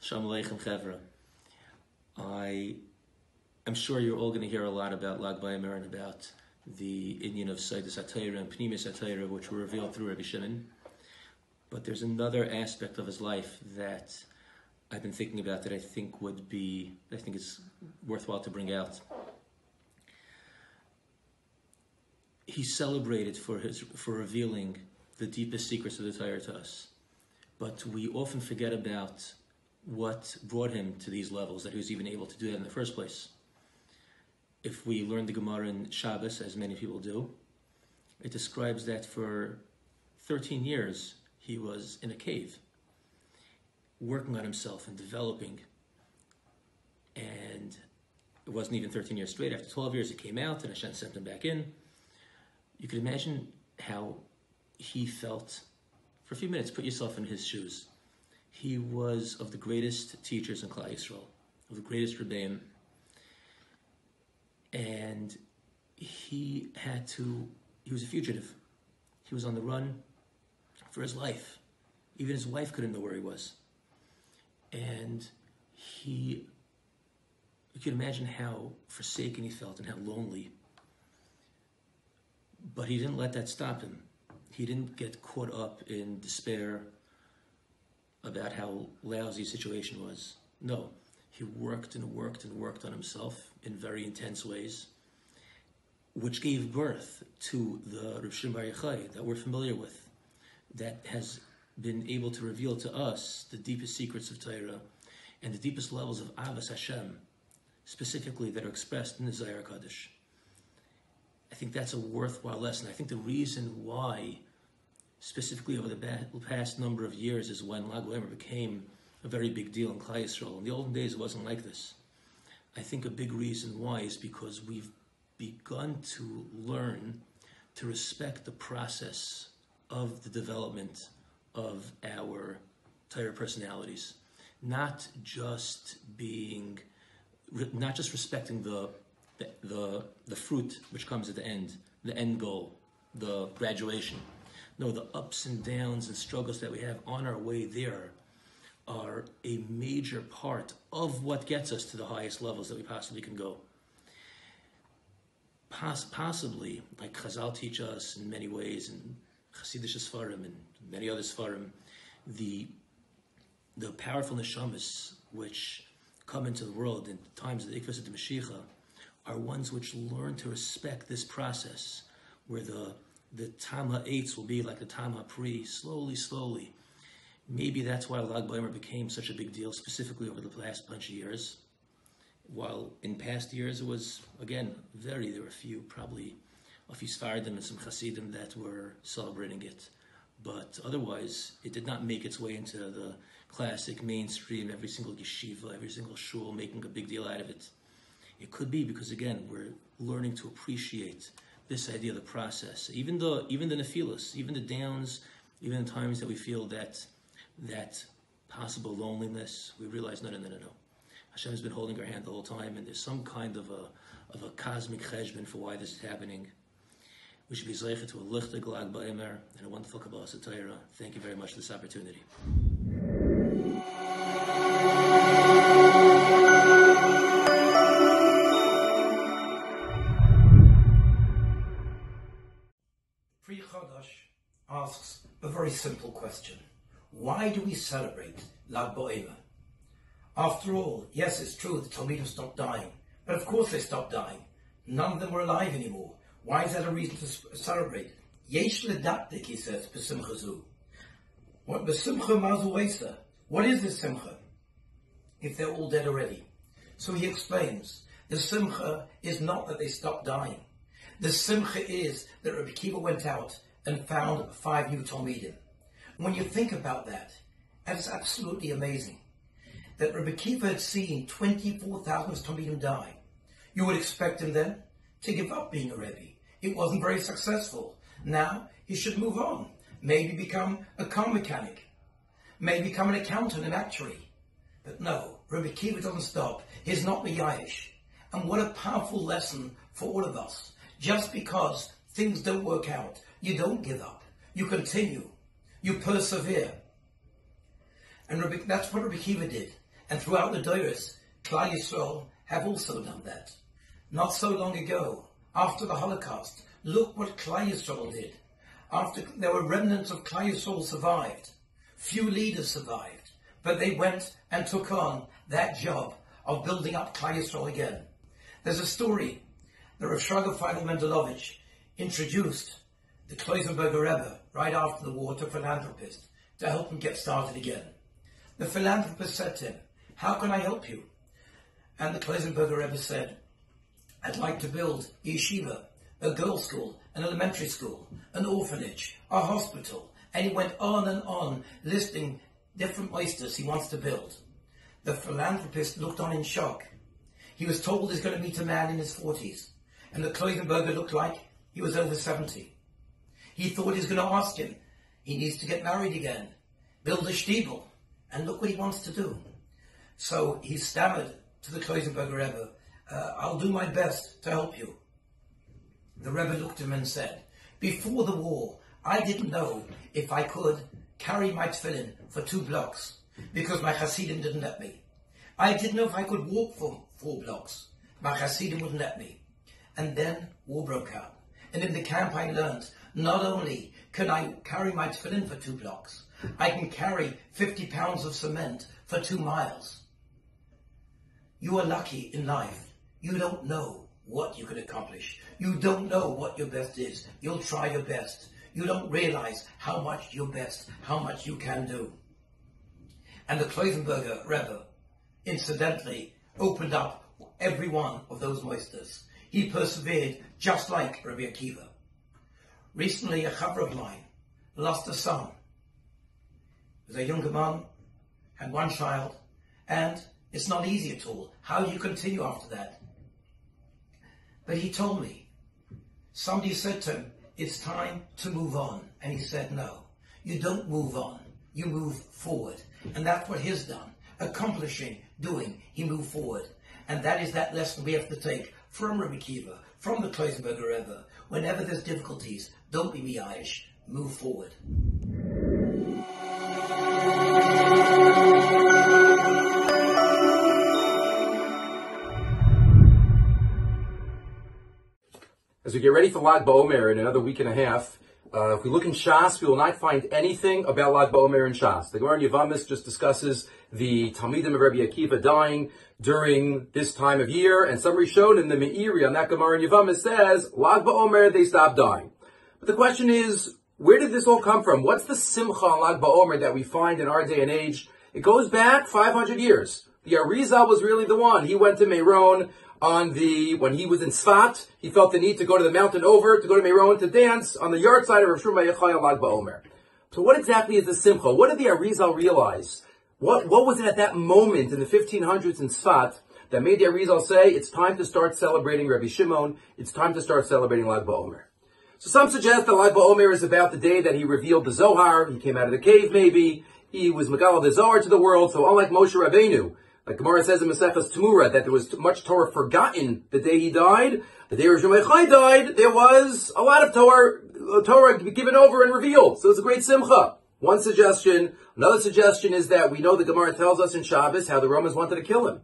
Shalom Aleichem Chevra. I'm sure you're all going to hear a lot about Lag BaOmer and about the Indian of Seidas HaTorah and Pnimis HaTorah, which were revealed through Rabbi Shimon. But there's another aspect of his life that I've been thinking about that I think is worthwhile to bring out. He's celebrated for revealing the deepest secrets of the Torah to us. But we often forget about what brought him to these levels, that he was even able to do that in the first place. If we learn the Gemara in Shabbos, as many people do, it describes that for 13 years he was in a cave, working on himself and developing. And it wasn't even 13 years straight. After 12 years he came out and Hashem sent him back in. You can imagine how he felt. For a few minutes, put yourself in his shoes. He was of the greatest teachers in Klal Yisrael, of the greatest Rabbeim, and he was a fugitive. He was on the run for his life. Even his wife couldn't know where he was. And you can imagine how forsaken he felt and how lonely. But he didn't let that stop him. He didn't get caught up in despair about how lousy the situation was. No, he worked and worked and worked on himself in very intense ways, which gave birth to the Rav Shimon Bar Yochai that we're familiar with, that has been able to reveal to us the deepest secrets of Torah and the deepest levels of Avas Hashem, specifically that are expressed in the Zohar HaKadosh. I think that's a worthwhile lesson. I think the reason why, specifically over the past number of years, is when Lag BaOmer became a very big deal in Klal Yisrael. In the olden days, it wasn't like this. I think a big reason why is because we've begun to learn to respect the process of the development of our Torah personalities, not just respecting the fruit which comes at the end goal, the graduation. No, the ups and downs and struggles that we have on our way there are a major part of what gets us to the highest levels that we possibly can go. Possibly, like Chazal teach us in many ways, and Chassidish Sfarim and many other Sfarim, the powerful neshamas which come into the world in times of the Ikvus of the Mashiach are ones which learn to respect this process, where the Tam HaEitz will be like the Tam HaPri, slowly. Maybe that's why Lag BaOmer became such a big deal, specifically over the last bunch of years. While in past years it was, again, there were probably a few Sfardim and some Hasidim that were celebrating it. But otherwise, it did not make its way into the classic mainstream, every single yeshiva, every single shul making a big deal out of it. It could be because, again, we're learning to appreciate this idea of the process. Even the nephilas, even the downs, even the times that we feel that possible loneliness, we realize, no. Hashem has been holding our hand the whole time, and there's some kind of a cosmic cheshbon for why this is happening. We should be zeicher to a lichtig Lag BaOmer and a wonderful Kabbalah Torah. Thank you very much for this opportunity. Asks a very simple question. Why do we celebrate Lag BaOmer? After all, yes, it's true the Talmidim stopped dying, but of course they stopped dying. None of them were alive anymore. Why is that a reason to celebrate? Yesh ledaktik, he says, b'simcha zu. What b'simcha mazu wesa? What is this simcha if they're all dead already? So he explains, the simcha is not that they stopped dying. The simcha is that Rabbi Akiva went out and found 5 new Talmidim. When you think about that, it's absolutely amazing. That Rabbi Akiva had seen 24,000 Talmidim die. You would expect him then to give up being a Rebbe. It wasn't very successful. Now he should move on. Maybe become a car mechanic. Maybe become an accountant, an actuary. But no, Rabbi Akiva doesn't stop. He's not Miyayish. And what a powerful lesson for all of us. Just because things don't work out, you don't give up. You continue. You persevere. And that's what Rabbi Akiva did. And throughout the Doros, Klal Yisrael have also done that. Not so long ago, after the Holocaust, look what Klal Yisrael did. After there were remnants of Klal Yisrael survived, few leaders survived, but they went and took on that job of building up Klal Yisrael again. There's a story. The Rosh Final Mendelovich introduced the Weinberger Rebbe right after the war to a philanthropist to help him get started again. The philanthropist said to him, "How can I help you?" And the Weinberger Rebbe said, "I'd like to build a yeshiva, a girls' school, an elementary school, an orphanage, a hospital." And he went on, listing different oysters he wants to build. The philanthropist looked on in shock. He was told he's going to meet a man in his 40s, and the Weinberger looked like he was over 70. He thought he was going to ask him, he needs to get married again, build a shtibel, and look what he wants to do. So he stammered to the Weinberger Rebbe, "I'll do my best to help you." The Rebbe looked at him and said, "Before the war, I didn't know if I could carry my tefillin for 2 blocks, because my Hasidim didn't let me. I didn't know if I could walk for 4 blocks. My Hasidim wouldn't let me." And then war broke out. And in the camp I learned, not only can I carry my tefillin for 2 blocks, I can carry 50 pounds of cement for 2 miles. You are lucky in life. You don't know what you can accomplish. You don't know what your best is. You'll try your best. You don't realize how much your best, how much you can do. And the Weinberger Rebbe, incidentally, opened up every one of those oysters. He persevered just like Rabbi Akiva. Recently, a chaver of mine lost a son. He was a younger man, had 1 child, and it's not easy at all. How do you continue after that? But he told me, somebody said to him, "It's time to move on." And he said, "No, you don't move on, you move forward." And that's what he's done, accomplishing, doing, he moved forward. And that is that lesson we have to take from Rabbi Akiva, from the Weinberger Rebbe. Whenever there's difficulties, don't be miyayish, move forward. As we get ready for Lag BaOmer in another week and a half, if we look in Shas, we will not find anything about Lag BaOmer in Shas. The Gemara in Yevamos just discusses the Talmidim of Rabbi Akiva dying during this time of year, and some Rishon in the Meiri on that Gemara in Yevamos says, Lag BaOmer, they stopped dying. But the question is, where did this all come from? What's the simcha on Lag BaOmer that we find in our day and age? It goes back 500 years. The Arizal was really the one. He went to Meron when he was in Sfat, he felt the need to go to the mountain over, to go to Meron to dance on the yard side of Rav Shmuel Bar Yochai on Lag BaOmer. So what exactly is the simcha? What did the Arizal realize? What was it at that moment in the 1500s in Sfat that made the Arizal say, it's time to start celebrating Rabbi Shimon, it's time to start celebrating Lag BaOmer? So some suggest that Lag BaOmer is about the day that he revealed the Zohar, he came out of the cave maybe, he was Megal the Zohar to the world, so unlike Moshe Rabbeinu, like Gemara says in Maseches Temurah, that there was much Torah forgotten the day he died. The day Rav Shmuel Bar Yochai died, there was a lot of Torah given over and revealed. So it's a great simcha. One suggestion. Another suggestion is that we know the Gemara tells us in Shabbos how the Romans wanted to kill him.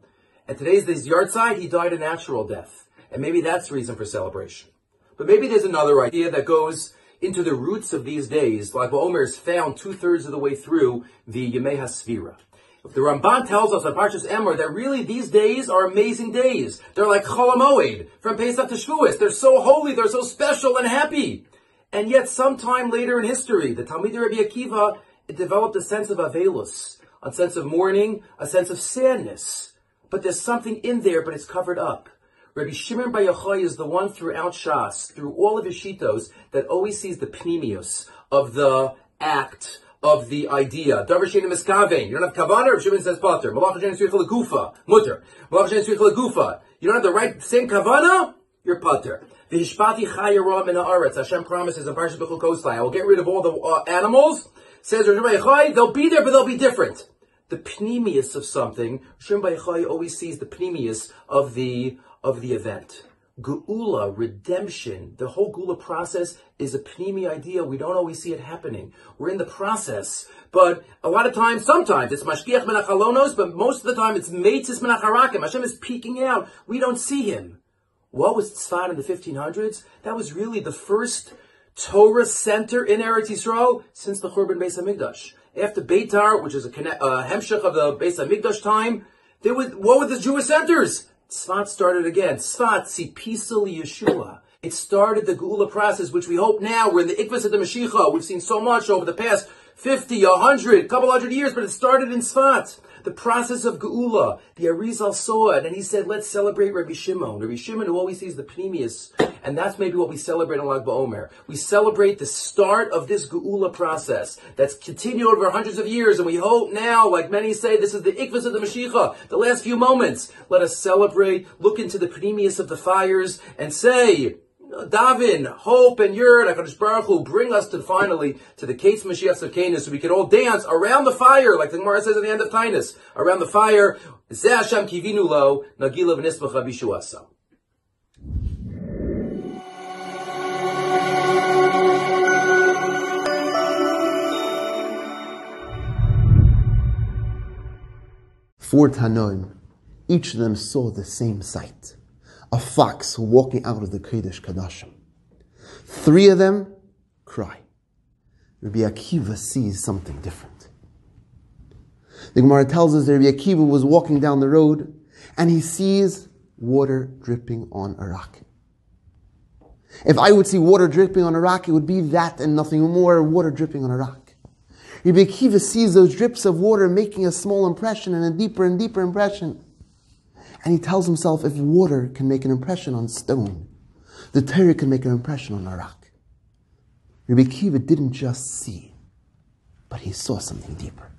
And today's this yard side, he died a natural death. And maybe that's the reason for celebration. But maybe there's another idea that goes into the roots of these days. Lag BaOmer is found 2/3 of the way through the Yemei HaSfira. The Ramban tells us on Parshas Emor that really these days are amazing days. They're like Chol HaMoed, from Pesach to Shavuos. They're so holy, they're so special and happy. And yet sometime later in history, the Talmidei Rabbi Akiva, it developed a sense of avelus, a sense of mourning, a sense of sadness. But there's something in there, but it's covered up. Rabbi Shimon Bar Yochai is the one throughout Shas, through all of his shitos, that always sees the pnimius of the act, of the idea. Davar she'eino miskaven. You don't have kavanah, Rav Shimon says pater. Malach she'eino tzricha legufa, mutter. Malach she'eino tzricha legufa. You don't have the right, same kavanah, you're pater. V'hishpati chaya ra min haaretz. Hashem promises in Parshas Bechukosai, I will get rid of all the animals. Says Rav Shimon Bar Yochai, they'll be there, but they'll be different. The pnimius of something, Rav Shimon Bar Yochai always sees the pnimius of the event. Geula, redemption, the whole Geula process is a pnimi idea. We don't always see it happening. We're in the process. But a lot of times, sometimes it's mashkiach min hachalonos, but most of the time it's meitzis min hacharakim. Hashem is peeking out. We don't see him. What was Tzfat in the 1500s? That was really the first Torah center in Eretz Yisrael since the Churban Beis HaMikdash. After Beitar, which is a hemshech of the Beis HaMikdash time, what were the Jewish centers? Tzfat started again. Tzfat, Tzipisel Yeshua. It started the Geula process, which we hope now we're in the Ikvus of the Mashiach. We've seen so much over the past 50, 100, couple hundred years, but it started in Tzfat. The process of Geula. The Arizal saw it, and he said, let's celebrate Rabbi Shimon. Rabbi Shimon, who always sees the Pneumius, and that's maybe what we celebrate on Lag BaOmer. We celebrate the start of this Geula process that's continued over hundreds of years, and we hope now, like many say, this is the Ikvus of the Mashiach, the last few moments. Let us celebrate, look into the Pneumius of the fires, and say, Davin, hope, and Yerd, HaKadosh Baruch Hu, bring us finally to the Kates Mashiach Tzedkenu, so we can all dance around the fire, like the Gemara says at the end of Tainus, around the fire. Zeh Hashem kivinu lo, nagila v'nisbacha b'shuasa. Four Tanoim, each of them saw the same sight. A fox walking out of the Kodesh Kadashim. Three of them cry. Rabbi Akiva sees something different. The Gemara tells us that Rabbi Akiva was walking down the road and he sees water dripping on a rock. If I would see water dripping on a rock, it would be that and nothing more, water dripping on a rock. Rabbi Akiva sees those drips of water making a small impression and a deeper and deeper impression. And he tells himself, if water can make an impression on stone, the Torah can make an impression on a rock. Rabbi Akiva didn't just see, but he saw something deeper.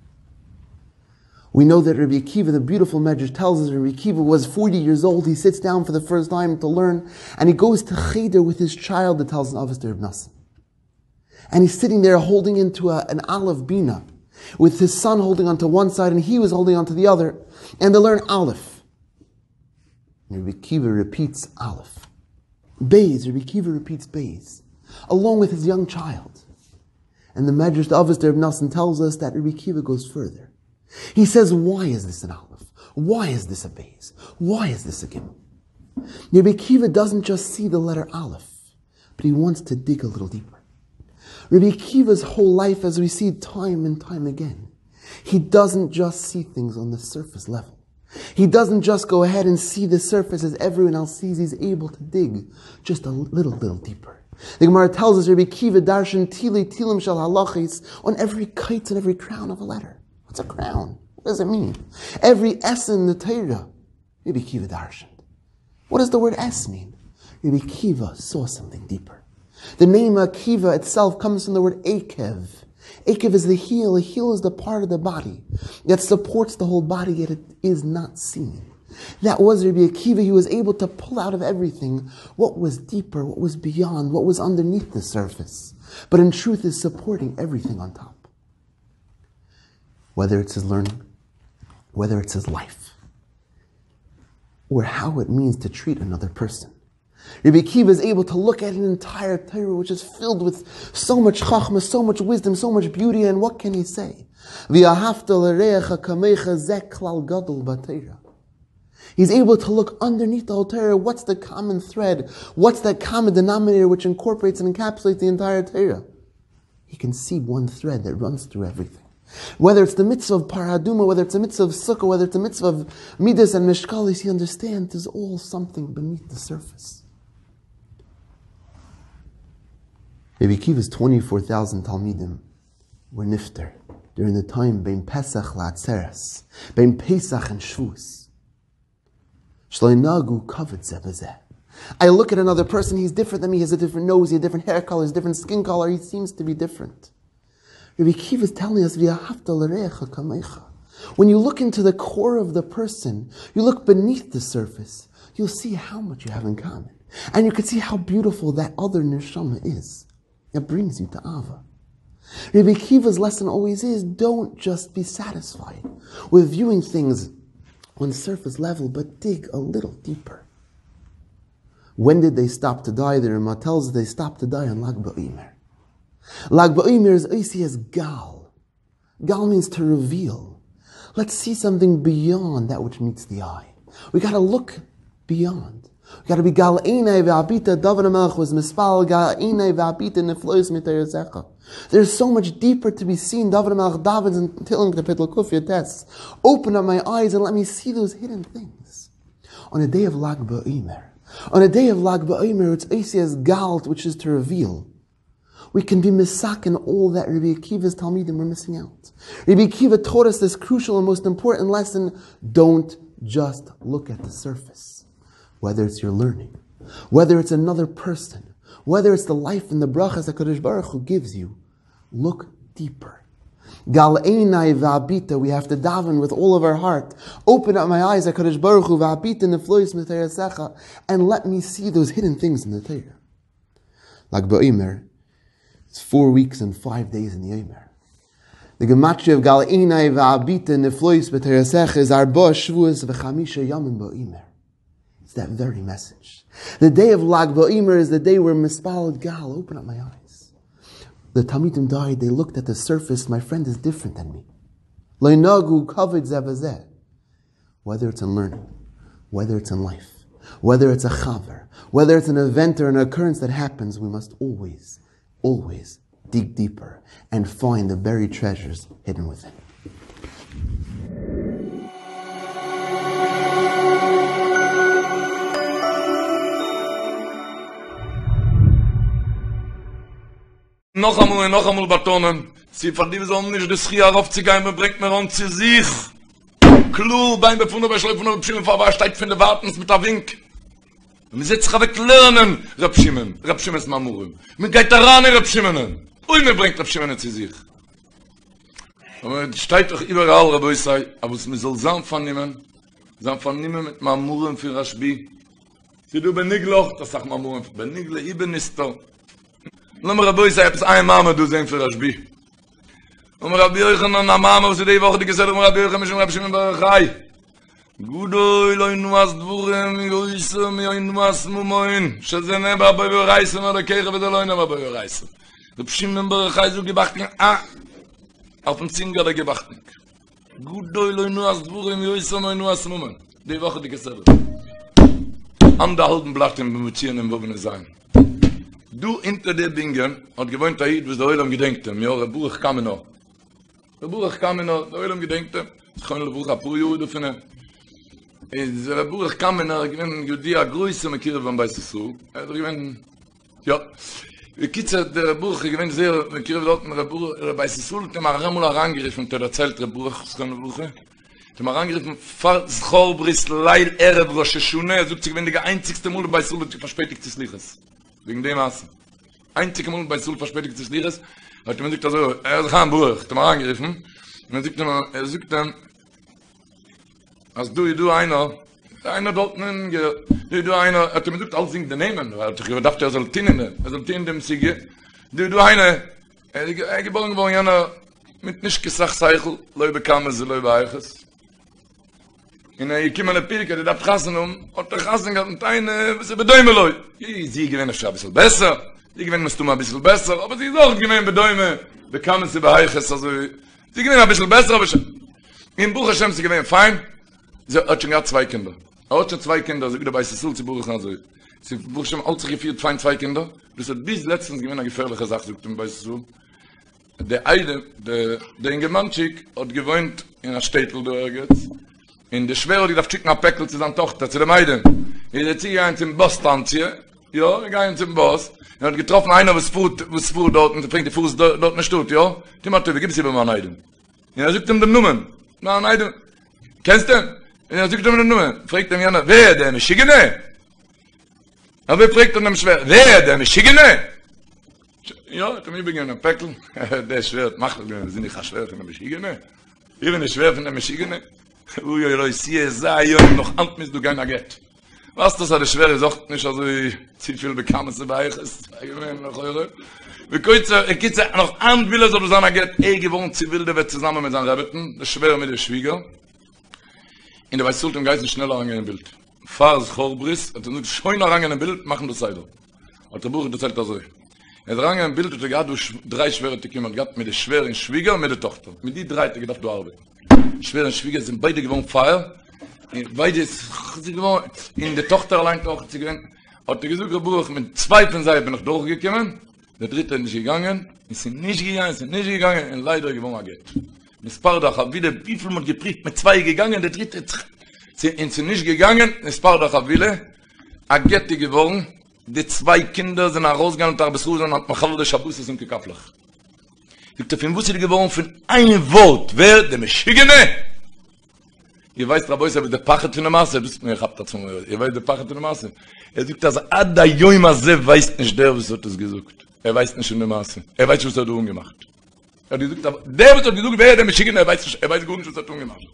We know that Rabbi Akiva, the beautiful Medrash tells us, Rabbi Akiva was 40 years old. He sits down for the first time to learn, and he goes to Cheder with his child that tells an Avos Reb Nassim. And he's sitting there holding into an Aleph Bina, with his son holding onto one side, and he was holding onto the other, and they learn Aleph. Rabbi Akiva repeats Aleph. Beis, Rabbi Akiva repeats Beis, along with his young child. And the Medrash, the Avos Reb Nassim, tells us that Rabbi Akiva goes further. He says, why is this an Aleph? Why is this a Beis? Why is this a Gimel? Rabbi Akiva doesn't just see the letter Aleph, but he wants to dig a little deeper. Rabbi Akiva's whole life, as we see time and time again, he doesn't just see things on the surface level. He doesn't just go ahead and see the surface as everyone else sees. He's able to dig just a little deeper. The Gemara tells us, Rabbi Akiva darshan tilim shel halachis on every kite and every crown of a letter. What's a crown? What does it mean? Every S in the Torah, Rabbi Akiva darshan. What does the word S mean? Rabbi Akiva saw something deeper. The name Akiva itself comes from the word akev. Akev is the heel. The heel is the part of the body that supports the whole body, yet it is not seen. That was Rabbi Akiva. He was able to pull out of everything what was deeper, what was beyond, what was underneath the surface, but in truth is supporting everything on top. Whether it's his learning, whether it's his life, or how it means to treat another person. Rabbi Akiva is able to look at an entire Torah which is filled with so much chachma, so much wisdom, so much beauty, and what can he say? He's able to look underneath the whole Torah. What's the common thread? What's that common denominator which incorporates and encapsulates the entire Torah? He can see one thread that runs through everything. Whether it's the mitzvah of paraduma, whether it's the mitzvah of sukkah, whether it's the mitzvah of midas and mishkalis, he understands there's all something beneath the surface. Rabbi Akiva's 24,000 Talmidim were nifter during the time bein Pesach la'atzeres, bein Pesach and Shvus. Shleinagu kavod zeh b'zeh. I look at another person, he's different than me, he has a different nose, he has a different hair color, he has a different skin color, he seems to be different. Rabbi Akiva is telling us, when you look into the core of the person, you look beneath the surface, you'll see how much you have in common. And you can see how beautiful that other neshama is. It brings you to Ava. Rabbi Akiva's lesson always is, don't just be satisfied with viewing things on surface level, but dig a little deeper. When did they stop to die? The Rama tells us they stopped to die on Lag BaOmer. Lag BaOmer is easy as Gal. Gal means to reveal. Let's see something beyond that which meets the eye. We got to look beyond. We got to be Gal Einai Ve'abita. David HaMelech was mispal Gal Einai Ve'abita Neflois Mitayazecha. There's so much deeper to be seen. David HaMelech David's in Tehillim Kapitel Kuf Yates. Open up my eyes and let me see those hidden things. On a day of Lag BaOmer, it's easy as Gal, which is to reveal. We can be misak in all that Rabbi Akiva's Talmidim were missing out. Rabbi Akiva taught us this crucial and most important lesson: don't just look at the surface. Whether it's your learning, whether it's another person, whether it's the life and the brachas HaKadosh Baruch Hu gives you, look deeper. Gal Einai V'abita, we have to daven with all of our heart. Open up my eyes, HaKadosh Baruch Hu, V'abita Neflois M'Terasecha, and let me see those hidden things in the Torah. Lag BaOmer, it's 4 weeks and 5 days in the Omer. The gematria of Gal Einai V'abita Neflois M'Terasecha is Arba Shvuos V'chamisha Yamim BaOmer. It's that very message. The day of Lag BaOmer is the day where Mispal Gal, open up my eyes. The Talmidim died, they looked at the surface, my friend is different than me. Leinagu kavod zevazeh. Whether it's in learning, whether it's in life, whether it's a chaver, whether it's an event or an occurrence that happens, we must always dig deeper and find the buried treasures hidden within. Noch einmal betonen, sie verdienen so nicht das Schier aufzugehen, man bringt mir uns zu sich. Klu, beim Befunden, bei Schleifen und Pschimen, vor steigt von der Wartens mit der Wink. Und wir sitzen weg lernen, Rapschimen ist Mamurim. Man geht daran, Rapschimen. Und man bringt Rapschimen zu sich. Aber es steigt doch überall, Rabbi sei, aber es soll Sam vernehmen mit Mamurim für Rashbi. Sie du benigloch, das sagt Mamurim, benigle Ibenister. Lass mir Rabbi sei, es ein Mama, du sehen für Rashbi. Und Rabbi Yochanan an der Mama, was die Woche die gesagt, Rabbi Yochanan mit Rabbi Shimon Barachai. Gudoi lo inuas dvurem, yoisem, yoinuas mumoin, שזה נבא בוי ורייסם, אבל ככה וזה לא נבא בוי ורייסם. Rabbi Shimon Barachai so gebachten, auf dem Zinger der gebachten. Gudoi lo inuas dvurem, yoisem, yoinuas mumoin. Die Woche die gesagt. An der halben Blatt im Bemutieren im Wobene sein. Du hinter der Bingen hat gewohnt dahin, was der Oilem gedenkte. Ja, der Buch kam noch. Der Oilem gedenkte. Ich kann der Buch Apuyo finden. Der Buch kam noch, ich bin Judia Grüße mit Kirvan bei Sissu. Ja. Ich kitze der Buch, ich bin sehr mit Kirvan der Buch bei Sissu, der mal Ramul herangegriffen und der erzählt der Buch, das kann der Buch. Der mal herangegriffen, Schol Bris Leil Erev Rosh Hashanah, sucht sich wenn der einzigste Mal bei Sissu verspätigt des Liches. Wegen dem Maßen. Einzige Mal bei Sul verspätigt sich Liches, hat man sagt also, ist Hamburg, der mal angegriffen, und man sagt dann, als du einer dort, du einer, hat man sagt, alles singt den Namen, weil ich dachte, er soll tinnen dem Siege, du einer, geboren geworden, einer, mit nicht gesagt, Zeichel, Leube Kammes, Leube Eiches. Und ich komme an der Pirke, der darf Gassen und der Gassen hat eine, was bedäume Leute. Sie gewinnen schon ein bisschen besser, sie gewinnen musst du mal ein bisschen besser, aber sie ist auch gewinnen bedäume, bekamen sie bei Eiches, also, sie gewinnen ein bisschen besser, aber im Buch Hashem, sie gewinnen fein, sie hat schon gar 2 Kinder. Er hat schon 2 Kinder, sie wieder bei Sissul, sie Buch also, sie Buch Hashem, alt sich geführt, fein 2 Kinder, das hat bis letztens gewinnen eine gefährliche Sache, sagt bei Sissul. Der Eide, der Ingemanschik, hat gewohnt in der Städtel, da jetzt, in der Schwere, die darf schicken ein Päckl zu seiner Tochter, zu der Meiden. Ich ziehe einen zum Boss-Tanzchen. Ja, ich gehe einen zum Boss. Er hat getroffen einer, was fuhr dort und bringt die Fuß dort nicht tut, ja? Die Mathe, wie gibt es hier bei mir Neiden? Ja, er sucht ihm den Nummern. Na, Neiden. Kennst du? Ja, er sucht ihm den Nummern. Fragt ihm Jana, wer der Mischigene? Aber er fragt ihm schwer, wer der Mischigene? Ja, ich mir beginnen, ein Päckl. Der ist schwer, wir sind nicht schwer von der Mischigene. Ich bin nicht schwer von der Mischigene. Uiuiui, sie sei, noch Hand misst du gerne geht. Was das hat schwere Sache nicht, also zu viel bekammen sie bei euch ist. Noch eure. Wir können gibt noch Hand will so zusammen geht, gewohnt sie wilde wird zusammen mit seinen Rabbiten, das schwere mit der Schwieger. In der Weißult im Geist schneller angehen Bild. Fars Chorbris, und du schön rang in ein Bild, machen das Seidel. Und der Buch erzählt das so. Er rang ein Bild, und er hat durch 3 schwere Tickungen gehabt, mit der schweren Schwieger und mit der Tochter. Mit die 3 gedacht, du arbeiten. Schweren Schwieger sind beide gewohnt Feier. Beide ist gewohnt, in der Tochter allein auch zu gehen. Hat der gesuchte Buch mit 2 von Seiten noch durchgekommen. Der 3. ist nicht gegangen. Ist nicht gegangen, und leider gewohnt geht. Mit Spardach hat wieder, wie viel man gepriegt, mit 2 gegangen, der 3. sind nicht gegangen, mit Spardach hat wieder, Agette geworden, die 2 Kinder sind rausgegangen und Arbesrusen und hat Machal der Schabus und gekapplich. Ich habe ihn wusste geworden von einem Wort, wer, der Meschigene. Ihr weißt, Rabbi, ist der Pachet von der Masse, ich hab dazu gehört, ihr weißt, der Pachet von der Masse. Er sagt, dass Adda Joima Se weiß nicht, der was hat das gesagt. Er weiß nicht in der Masse. Er weiß, was er tun gemacht. Er hat gesagt, der was hat gesagt, wer der Meschigene, er weiß gut nicht, was er tun gemacht.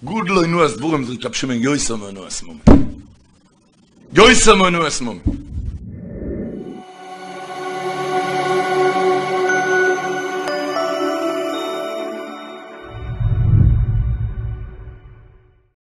Gut, nur als Burim, ich hab schon ein Joisam, nur als Moment. Joisam, nur als Moment.